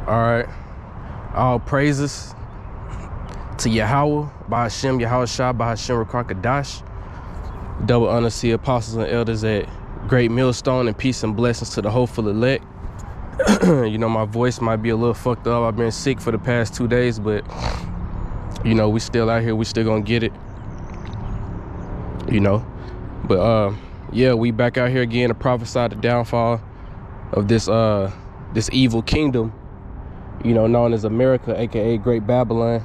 All right. All praises to Yahweh, Bahashem, Yahweh Shah, Bahashem, Rakakadash. Double honor to the apostles and elders at Great Millstone, and peace and blessings to the hopeful elect. You know, my voice might be a little fucked up. I've been sick for the past 2 days, but you know, we still out here. We still gonna get it. You know, but yeah, we back out here again to prophesy the downfall of this this evil kingdom, you know, known as America, aka Great Babylon.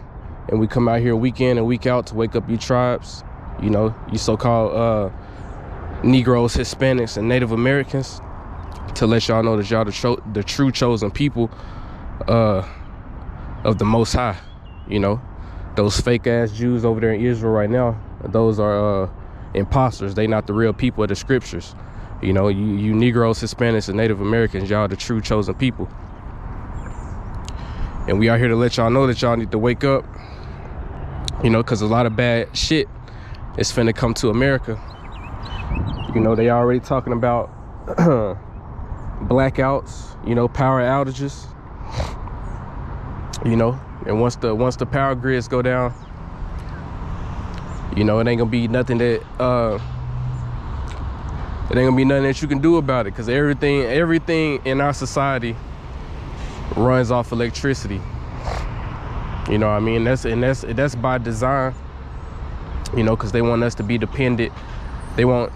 And we come out here week in and week out to wake up you tribes, you know, you so-called Negroes, Hispanics, and Native Americans, to let y'all know that y'all the true chosen people of the Most High. You know, those fake ass Jews over there in Israel right now, those are imposters. They not the real people of the scriptures. You know, you Negroes, Hispanics, and Native Americans, y'all the true chosen people. And we out here to let y'all know that y'all need to wake up, you know, because a lot of bad shit is finna come to America. You know, they already talking about blackouts, you know, power outages, you know, and once the power grids go down, you know, it ain't gonna be nothing that you can do about it, because everything in our society runs off electricity. You know what I mean? That's by design, you know, because they want us to be dependent. They want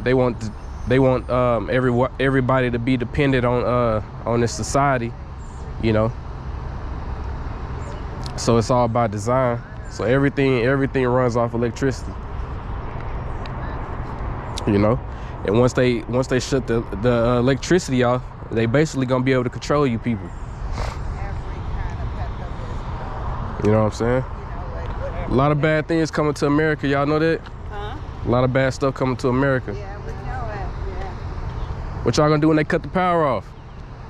everybody to be dependent on this society, you know. So it's all by design. So everything runs off electricity, you know. And once they shut the electricity off, they basically gonna be able to control you people. You know what I'm saying? A lot of bad things coming to America. Y'all know that? Huh? A lot of bad stuff coming to America. Yeah, we know it. Yeah. What y'all gonna do when they cut the power off?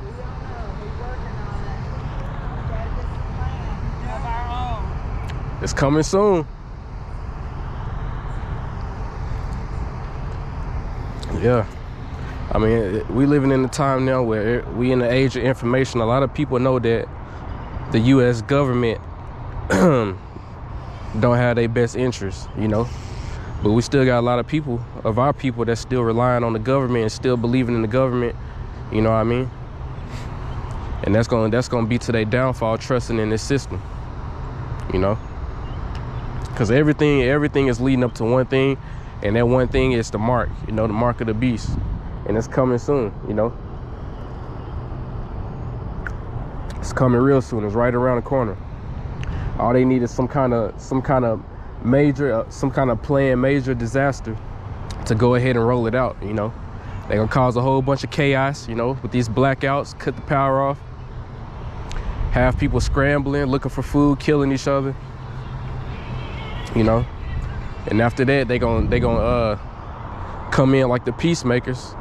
We don't know. We're working on it. We gotta get some land of our own. It's coming soon. Yeah. I mean, we living in a time now where we in the age of information. A lot of people know that the U.S. government don't have their best interests, you know, but we still got a lot of people of our people that's still relying on the government and still believing in the government, you know what I mean? And that's gonna be to their downfall, trusting in this system, you know, because everything is leading up to one thing, and that one thing is the mark, you know, the mark of the beast, and it's coming soon, you know. It's coming real soon. It's right around the corner. All they need is some kind of major, some kind of planned major disaster to go ahead and roll it out. You know, they're gonna cause a whole bunch of chaos. You know, with these blackouts, cut the power off, have people scrambling, looking for food, killing each other. You know, and after that, they gonna come in like the peacemakers.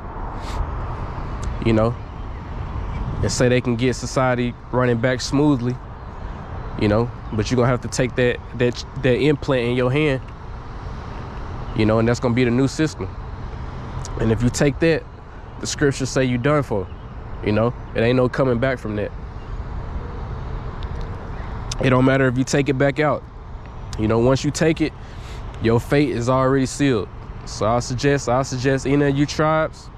You know, and say they can get society running back smoothly, you know, but you're gonna have to take that implant in your hand, you know, and that's gonna be the new system. And if you take that, the scriptures say you done for, you know. It ain't no coming back from that. It don't matter if you take it back out, you know. Once you take it, your fate is already sealed. So I suggest any of you tribes,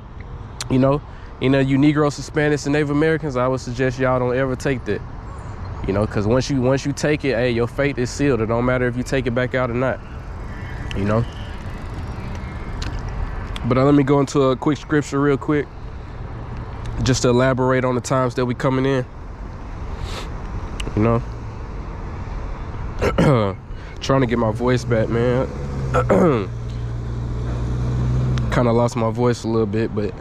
you know, you Negroes, Hispanics, and Native Americans, I would suggest y'all don't ever take that. You know, because once you take it, hey, your fate is sealed. It don't matter if you take it back out or not. You know. But let me go into a quick scripture real quick, just to elaborate on the times that we coming in. You know. Trying to get my voice back, man. Kind of lost my voice a little bit, but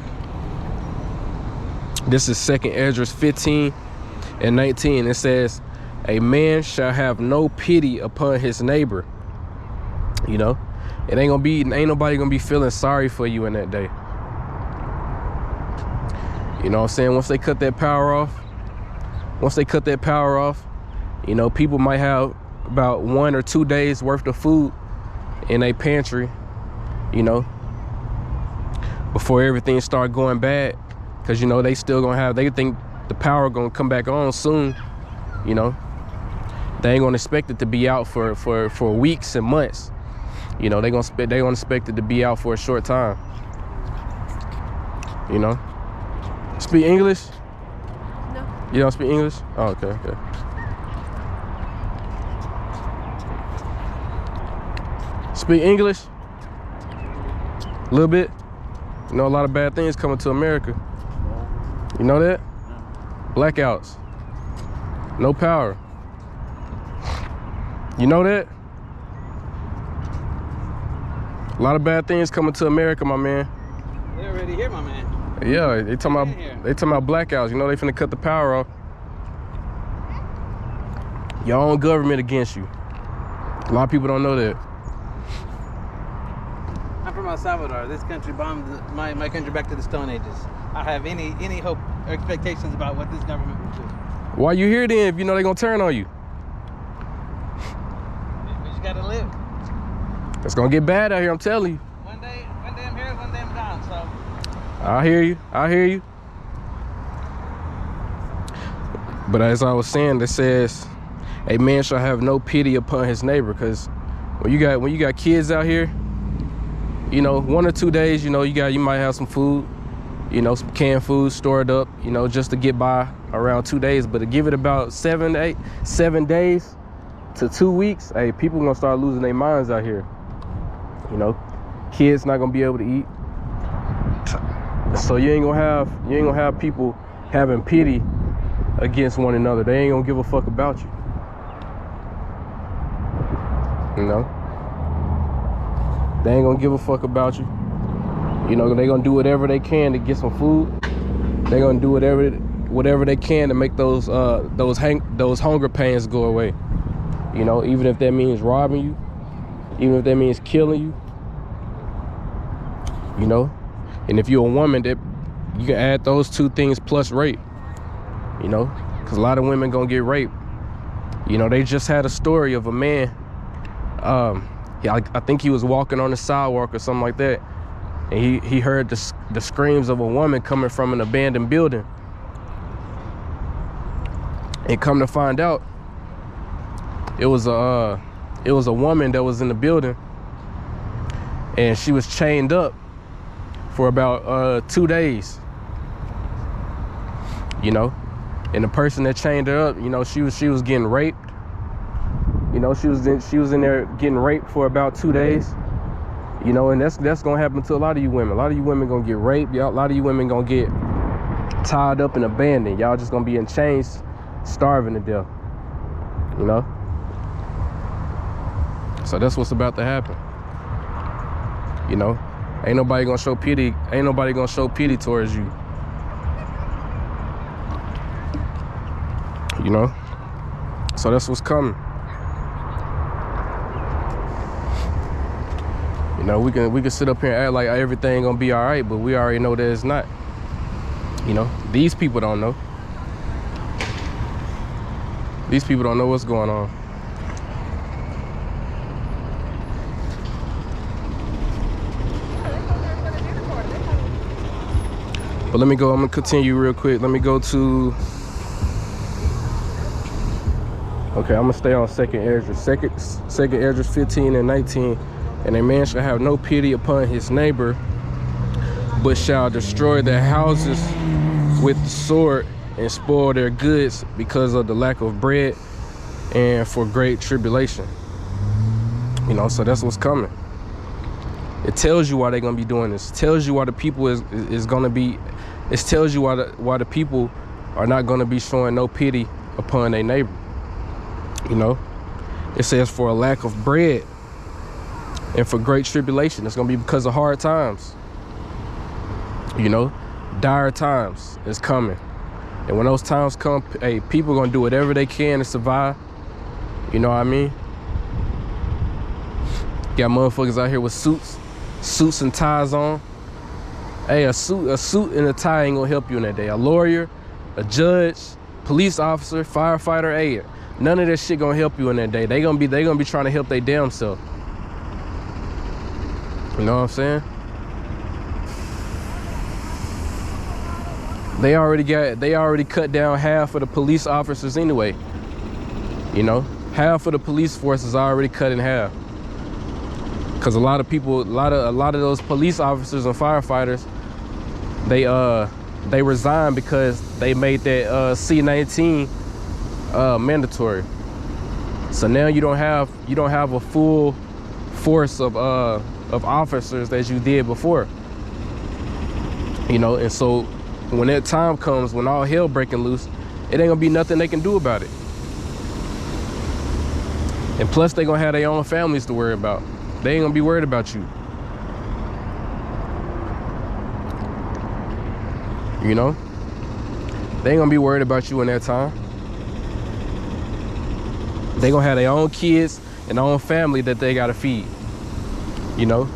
this is 2nd Esdras 15 and 19. It says, a man shall have no pity upon his neighbor. You know, ain't nobody gonna be feeling sorry for you in that day. You know what I'm saying? Once they cut that power off, you know, people might have about 1 or 2 days worth of food in their pantry, you know, before everything start going bad. Because, you know, they still gonna have, they think the power gonna come back on soon. You know, they ain't gonna expect it to be out for weeks and months. You know, they gonna expect it to be out for a short time. You know, speak English? No. You don't speak English? Oh, okay. Speak English? A little bit? You know, a lot of bad things coming to America. You know that? Blackouts. No power. You know that? A lot of bad things coming to America, my man. They're already here, my man. Yeah, they talking about blackouts. You know they finna cut the power off. Your own government against you. A lot of people don't know that. I'm from El Salvador. This country bombed my country back to the Stone Ages. I have any hope or expectations about what this government will do. Why you here then if you know they gonna turn on you? We just gotta live. It's gonna get bad out here, I'm telling you. One day I'm here, one day I'm gone, so. I hear you. But as I was saying, it says, a man shall have no pity upon his neighbor, because when you got kids out here, you know, 1 or 2 days, you know, you might have some food, you know, some canned food stored up, you know, just to get by around 2 days. But to give it about 7 days to 2 weeks, hey, people gonna start losing their minds out here. You know, kids not gonna be able to eat. So you ain't gonna have people having pity against one another. They ain't gonna give a fuck about you. You know? They ain't gonna give a fuck about you. You know, they gonna do whatever they can to get some food. They gonna do whatever they can to make those hunger pains go away. You know, even if that means robbing you, even if that means killing you. You know? And if you're a woman, that you can add those 2 things plus rape. You know? Because a lot of women gonna get raped. You know, they just had a story of a man. Yeah, I think he was walking on the sidewalk or something like that, and he heard the screams of a woman coming from an abandoned building. And come to find out, it was a woman that was in the building, and she was chained up for about 2 days. You know, and the person that chained her up, you know, she was getting raped. You know, she was in there getting raped for about 2 days. You know, and that's gonna happen to a lot of you women. A lot of you women gonna get raped. A lot of you women gonna get tied up and abandoned. Y'all just gonna be in chains, starving to death. You know. So that's what's about to happen. You know, ain't nobody gonna show pity. Ain't nobody gonna show pity towards you. You know. So that's what's coming. You know, we can sit up here and act like everything gonna be all right, but we already know that it's not. You know, these people don't know. These people don't know what's going on. But let me go, I'm gonna continue real quick. Let me go to, okay, I'm gonna stay on second Esdras. Second Esdras 15 and 19. And a man shall have no pity upon his neighbor, but shall destroy their houses with the sword and spoil their goods because of the lack of bread and for great tribulation. You know, so that's what's coming. It tells you why they're gonna be doing this. It tells you why the people is gonna be. It tells you why the people are not gonna be showing no pity upon their neighbor. You know, it says for a lack of bread and for great tribulation. It's gonna be because of hard times. You know, dire times is coming. And when those times come, hey, people gonna do whatever they can to survive. You know what I mean? Got motherfuckers out here with suits and ties on. Hey, a suit and a tie ain't gonna help you in that day. A lawyer, a judge, police officer, firefighter, hey, none of that shit gonna help you in that day. They gonna be trying to help their damn self. You know what I'm saying? They already cut down half of the police officers anyway. You know, half of the police force is already cut in half. Cause a lot of people, a lot of those police officers and firefighters, they resigned because they made that C-19 mandatory. So now you don't have a full force of officers as you did before. You know, and so when that time comes, when all hell breaking loose, it ain't gonna be nothing they can do about it. And plus they gonna have their own families to worry about. They ain't gonna be worried about you. You know? They ain't gonna be worried about you in that time. They gonna have their own kids and their own family that they gotta feed. You know?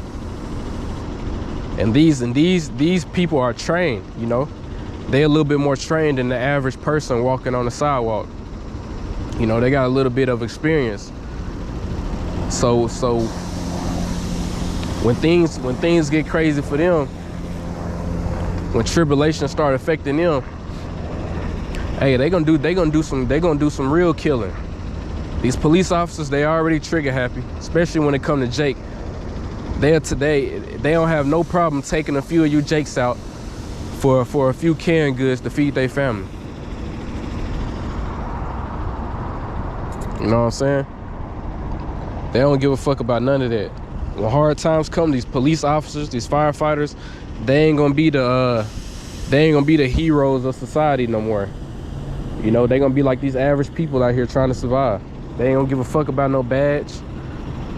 And these people are trained, you know? They're a little bit more trained than the average person walking on the sidewalk. You know, they got a little bit of experience. So when things get crazy for them, when tribulations start affecting them, hey, they gonna do some real killing. These police officers, they already trigger happy, especially when it come to Jake. They don't have no problem taking a few of you Jakes out for a few canned goods to feed their family. You know what I'm saying? They don't give a fuck about none of that. When hard times come, these police officers, these firefighters, they ain't gonna be the heroes of society no more. You know, they gonna be like these average people out here trying to survive. They ain't gonna give a fuck about no badge.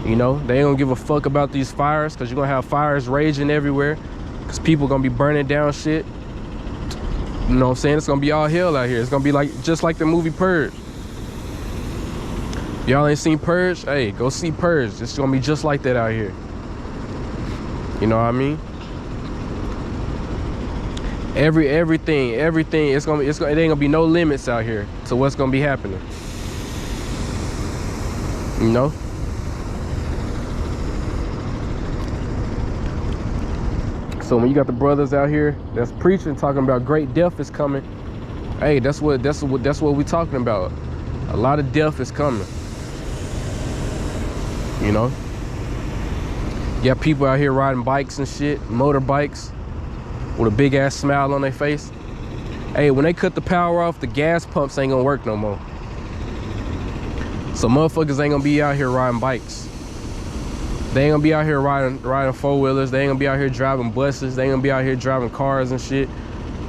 You know, they ain't gonna give a fuck about these fires, because you're gonna have fires raging everywhere, because people gonna be burning down shit. You know what I'm saying? It's gonna be all hell out here. It's gonna be like just like the movie Purge. Y'all ain't seen Purge? Hey, go see Purge. It's gonna be just like that out here. You know what I mean? Everything. It ain't gonna be no limits out here to what's gonna be happening. You know? So when you got the brothers out here that's preaching, talking about great death is coming, hey, that's what we talking about. A lot of death is coming. You know, you got people out here riding bikes and shit, motorbikes, with a big ass smile on their face. Hey, when they cut the power off, the gas pumps ain't gonna work no more. So motherfuckers ain't gonna be out here riding bikes. They ain't gonna be out here riding four-wheelers. They ain't gonna be out here driving buses. They ain't gonna be out here driving cars and shit.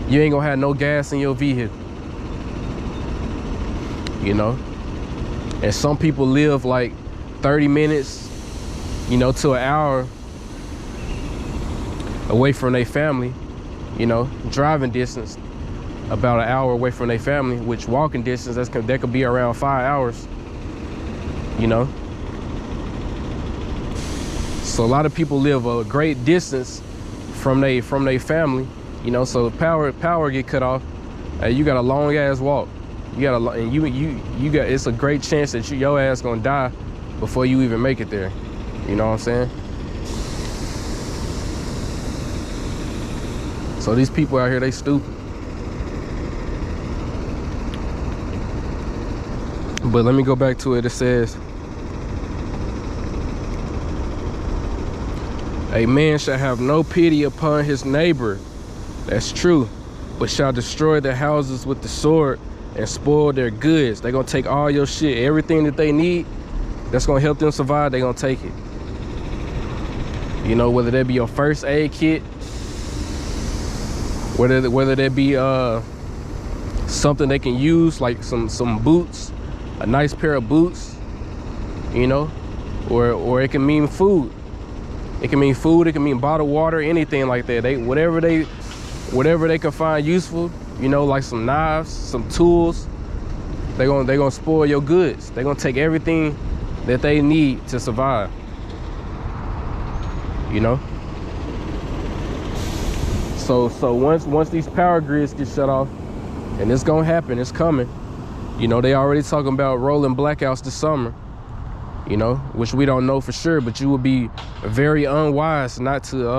You ain't gonna have no gas in your vehicle. You know? And some people live like 30 minutes, you know, to an hour away from their family. You know, driving distance, about an hour away from their family, which walking distance, that could be around 5 hours. You know? So a lot of people live a great distance from their family, you know. So power get cut off, you got a long ass walk. You got it's a great chance that your ass gonna die before you even make it there. You know what I'm saying? So these people out here, they stupid. But let me go back to it. It says, a man shall have no pity upon his neighbor. That's true. But shall destroy their houses with the sword and spoil their goods. They're gonna take all your shit, everything that they need that's gonna help them survive, they're gonna take it. You know, whether that be your first aid kit, whether that be something they can use, like some boots, a nice pair of boots, you know, or it can mean food. It can mean food, it can mean bottled water, anything like that. Whatever they can find useful, you know, like some knives, some tools, they're gonna spoil your goods. They're gonna take everything that they need to survive. You know? So once these power grids get shut off, and it's gonna happen, it's coming. You know, they already talking about rolling blackouts this summer. You know, which we don't know for sure, but you would be very unwise not to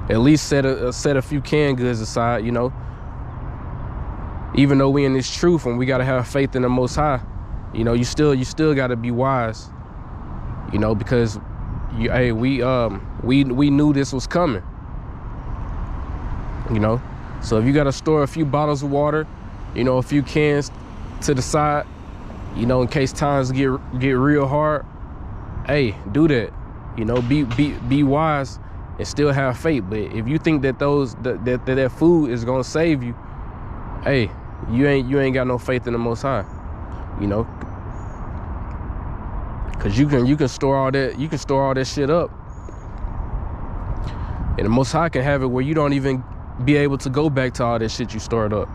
at least set a few canned goods aside, you know. Even though we in this truth and we gotta have faith in the Most High, you know, you still gotta be wise, you know, because we knew this was coming, you know. So if you gotta store a few bottles of water, you know, a few cans to the side, you know, in case times get real hard, hey, do that. You know, be wise and still have faith. But if you think that that food is gonna save you, hey, you ain't got no faith in the Most High, you know. Cause you can store all that shit up, and the Most High can have it where you don't even be able to go back to all that shit you stored up.